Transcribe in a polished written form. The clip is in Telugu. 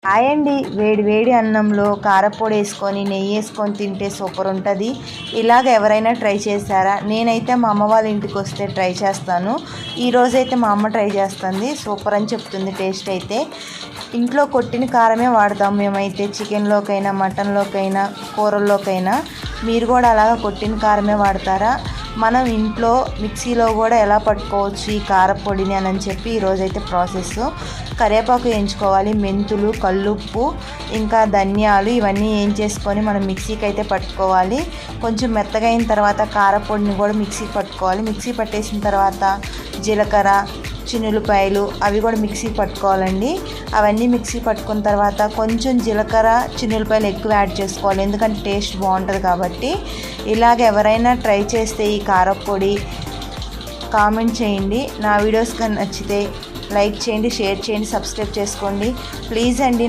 హాయ్ అండి, వేడి వేడి అన్నంలో కారపొడి వేసుకొని నెయ్యి వేసుకొని తింటే సూపర్ ఉంటుంది. ఇలాగ ఎవరైనా ట్రై చేశారా? నేనైతే మా అమ్మ వాళ్ళ ఇంటికి వస్తే ట్రై చేస్తాను. ఈరోజైతే మా అమ్మ ట్రై చేస్తుంది, సూపర్ అని చెప్తుంది. టేస్ట్ అయితే ఇంట్లో కొట్టిన కారమే వాడతాం మేమైతే, చికెన్లోకైనా మటన్లోకైనా కూరల్లోకైనా. మీరు కూడా అలాగ కొట్టిన కారమే వాడతారా? మనం ఇంట్లో మిక్సీలో కూడా ఎలా పట్టుకోవచ్చు ఈ కారపొడిని అని చెప్పి ఈరోజైతే ప్రాసెస్. కరివేపాకు వేయించుకోవాలి, మెంతులు, కల్లుప్పు, ఇంకా ధనియాలు ఇవన్నీ వేయించేసుకొని మనం మిక్సీకి అయితే పట్టుకోవాలి. కొంచెం మెత్తగా అయిన తర్వాత కారపొడిని కూడా మిక్సీకి పట్టుకోవాలి. మిక్సీ పట్టేసిన తర్వాత జీలకర్ర, చిన్నులపాయలు అవి కూడా మిక్సీ పట్టుకోవాలండి. అవన్నీ మిక్సీ పట్టుకున్న తర్వాత కొంచెం జీలకర్ర, చిన్నులపాయలు ఎక్కువ యాడ్ చేసుకోవాలి, ఎందుకంటే టేస్ట్ బాగుంటుంది కాబట్టి. ఇలాగ ఎవరైనా ట్రై చేస్తే ఈ కారపొడి కామెంట్ చేయండి. నా వీడియోస్ కానీ నచ్చితే లైక్ చేయండి, షేర్ చేయండి, సబ్స్క్రైబ్ చేసుకోండి ప్లీజ్ అండి.